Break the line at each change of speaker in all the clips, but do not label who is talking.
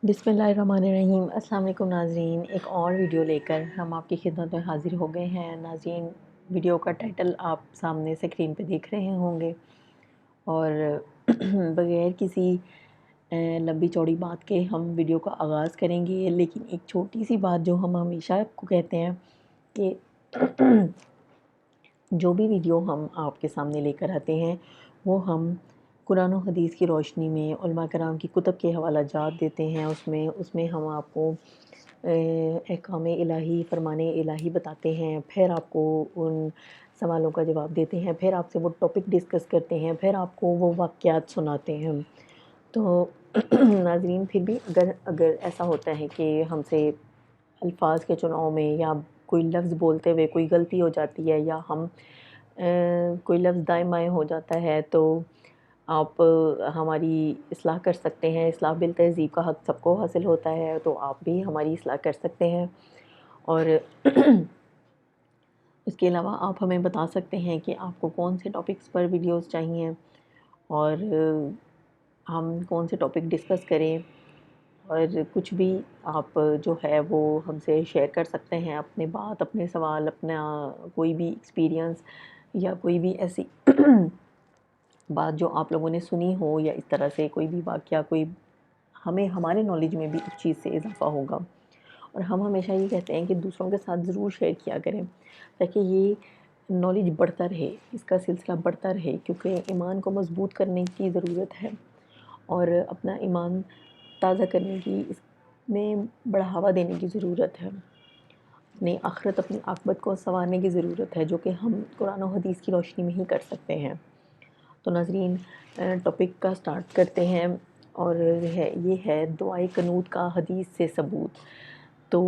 बिस्मिल्लाहिर्रहमानिर्रहीम। अस्सलाम वालेकुम नाज़रीन, एक और वीडियो लेकर हम आपकी खिदमत में हाज़िर हो गए हैं। नाज़रीन, वीडियो का टाइटल आप सामने स्क्रीन पे देख रहे होंगे और बग़ैर किसी लंबी चौड़ी बात के हम वीडियो का आगाज़ करेंगे। लेकिन एक छोटी सी बात जो हम हमेशा आपको कहते हैं कि जो भी वीडियो हम आपके सामने लेकर आते हैं वो हम कुरान और हदीस की रोशनी में उलमा कराम की कुतुब के हवाला जात देते हैं। उसमें हम आपको अहकाम इलाही, फ़रमाने इलाही बताते हैं, फिर आपको उन सवालों का जवाब देते हैं, फिर आपसे वो टॉपिक डिस्कस करते हैं, फिर आपको वो वाक़यात सुनाते हैं। तो नाज़रीन, फिर भी अगर ऐसा होता है कि हमसे अल्फाज के चुनाव में या कोई लफ्ज़ बोलते हुए कोई गलती हो जाती है या हम कोई लफ्ज़ दाएँ बाएँ हो जाता है, तो आप हमारी इस्लाह कर सकते हैं। इस्लाह बिल तहज़ीब का हक़ सबको हासिल होता है, तो आप भी हमारी इस्लाह कर सकते हैं। और इसके अलावा आप हमें बता सकते हैं कि आपको कौन से टॉपिक्स पर वीडियोज़ चाहिए और हम कौन से टॉपिक डिस्कस करें। और कुछ भी आप जो है वो हमसे शेयर कर सकते हैं, अपनी बात, अपने सवाल, अपना कोई भी एक्सपीरियंस या कोई भी ऐसी बात जो आप लोगों ने सुनी हो, या इस तरह से कोई भी वाक़या, कोई हमें हमारे नॉलेज में भी उस चीज़ से इजाफ़ा होगा। और हम हमेशा ये कहते हैं कि दूसरों के साथ ज़रूर शेयर किया करें ताकि ये नॉलेज बढ़ता रहे, इसका सिलसिला बढ़ता रहे, क्योंकि ईमान को मज़बूत करने की ज़रूरत है और अपना ईमान ताज़ा करने की, इसमें बढ़ावा देने की ज़रूरत है। अपनी आखिरत, अपनी आक़िबत को सँवारने की ज़रूरत है, जो कि हम कुरान और हदीस की रोशनी में ही कर सकते हैं। तो नाज़रीन, टॉपिक का स्टार्ट करते हैं और ये है दुआए कनूत का हदीस से सबूत। तो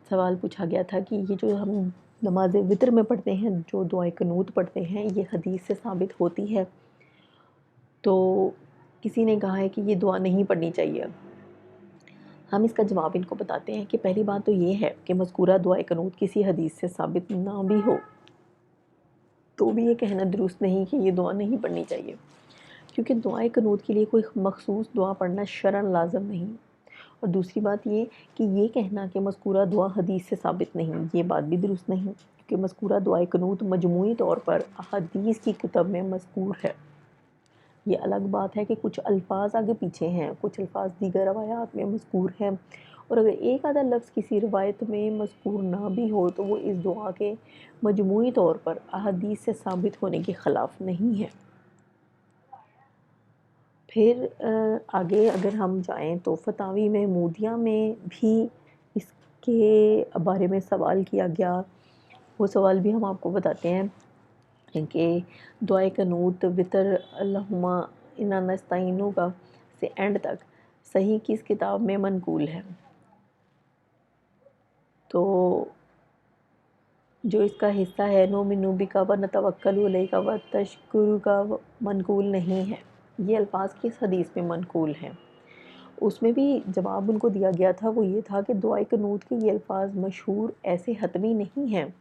सवाल पूछा गया था कि ये जो हम नमाज़ वितर में पढ़ते हैं, जो दुआए कनूत पढ़ते हैं, ये हदीस से साबित होती है? तो किसी ने कहा है कि ये दुआ नहीं पढ़नी चाहिए। हम इसका जवाब इनको बताते हैं कि पहली बात तो ये है कि मज़कूरा दुआए कनूत किसी हदीस से साबित ना भी हो, तो भी ये कहना दुरुस्त नहीं कि ये दुआ नहीं पढ़नी चाहिए, क्योंकि दुआए कनूत के लिए कोई मख़सूस दुआ पढ़ना शरअन लाज़िम नहीं। और दूसरी बात ये कि ये कहना कि मज़कूरा दुआ हदीस से साबित नहीं, ये बात भी दुरुस्त नहीं, क्योंकि मज़कूरा दुआए कनूत मजमूई तौर पर अहादीस की किताब में मज़कूर है। ये अलग बात है कि कुछ अल्फाज आगे पीछे हैं, कुछ अल्फाज दीगर रवायात में मज़कूर हैं, और अगर एक आधा लफ्ज़ किसी रिवायत में मज़कूर ना भी हो तो वो इस दुआ के मजमूई तौर पर अहादीस से साबित होने के ख़िलाफ़ नहीं है। फिर आगे अगर हम जाएँ तो फ़तावी महमूदिया में भी इसके बारे में सवाल किया गया। वो सवाल भी हम आपको बताते हैं कि दुआए कनूत वितर अल्लाहुम्मा इन्ना नस्तईनुका से एंड तक सही किस किताब में मनकूल है। तो जो इसका हिस्सा है नुमिनु बिका व नतवक्कलु अलैका व तशकुरुका मनकूल नहीं है। ये अल्फाज किस हदीस में मनकूल हैं? उसमें भी जवाब उनको दिया गया था, वो ये था कि दुआए कनूत के ये अल्फाज मशहूर ऐसे हतमी नहीं हैं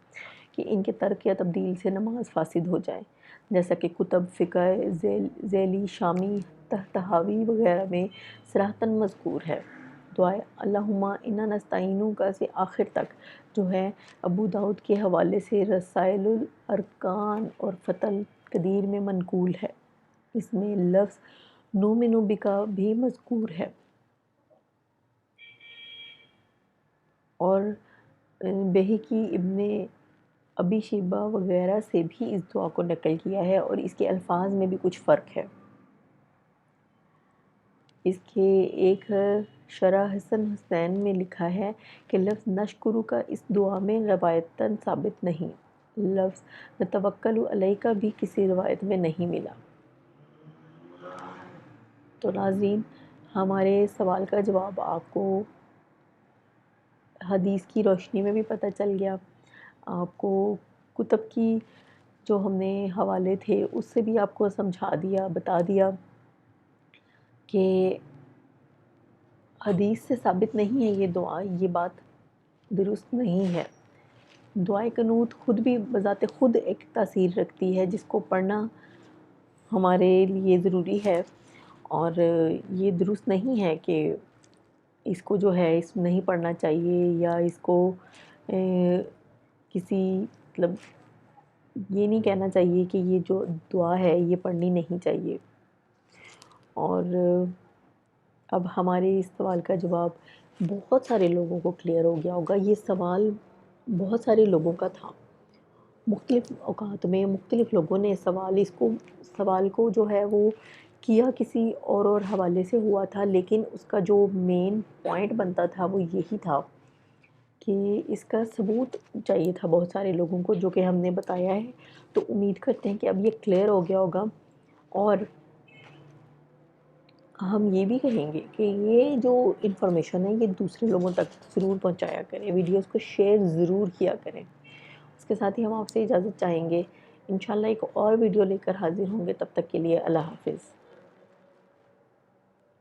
कि इनके तर्क या तब्दील से नमाज फासिद हो जाए, जैसा कि कुतुब फ़िक़ह ज़ैली, शामी, तहतावी वगैरह में सराहतन मज़कूर है। दुआए अल्लाहुम्मा इन्ना नस्तईनुका से आखिर तक जो है अबू दाऊद के हवाले से रसाइलुल अरकान और फ़तल कदीर में मनकूल है। इसमें लफ्ज़ नुमिनु बिका भी मज़कूर है और बहकी, इब्ने अबी शैबा वगैरह से भी इस दुआ को नक़ल किया है और इसके अल्फाज में भी कुछ फ़र्क है। इसके एक शरह हसन हुसैन में लिखा है कि लफ्ज़ नशकुरु का इस दुआ में रवायतन साबित नहीं। लफ्ज़ नतवक्कलु अलैका भी किसी रवायत में नहीं मिला। तो नाज़रीन, हमारे सवाल का जवाब आपको हदीस की रोशनी में भी पता चल गया। आपको कुतुब की जो हमने हवाले थे उससे भी आपको समझा दिया, बता दिया कि हदीस से साबित नहीं है ये दुआ, ये बात दुरुस्त नहीं है। दुआए कनूत खुद भी बज़ाते खुद एक तासीर रखती है, जिसको पढ़ना हमारे लिए ज़रूरी है। और ये दुरुस्त नहीं है कि اس کو جو ہے اس نہیں پڑھنا چاہیے، یا اس کو کسی مطلب یہ نہیں کہنا چاہیے کہ یہ جو دعا ہے یہ پڑھنی نہیں چاہیے۔ اور اب ہمارے اس سوال کا جواب بہت سارے لوگوں کو کلیئر ہو گیا ہوگا۔ یہ سوال بہت سارے لوگوں کا تھا، مختلف اوقات میں مختلف لوگوں نے سوال کو جو ہے وہ کیا کسی اور حوالے سے ہوا تھا، لیکن اس کا جو مین پوائنٹ بنتا تھا وہ یہی تھا کہ اس کا ثبوت چاہیے تھا بہت سارے لوگوں کو، جو کہ ہم نے بتایا ہے۔ تو امید کرتے ہیں کہ اب یہ کلیئر ہو گیا ہوگا، اور ہم یہ بھی کہیں گے کہ یہ جو انفارمیشن ہے یہ دوسرے لوگوں تک ضرور پہنچایا کریں، ویڈیوز کو شیئر ضرور کیا کریں۔ اس کے ساتھ ہی ہم آپ سے اجازت چاہیں گے، انشاءاللہ ایک اور ویڈیو لے کر حاضر ہوں گے، تب تک کے لیے اللہ حافظ۔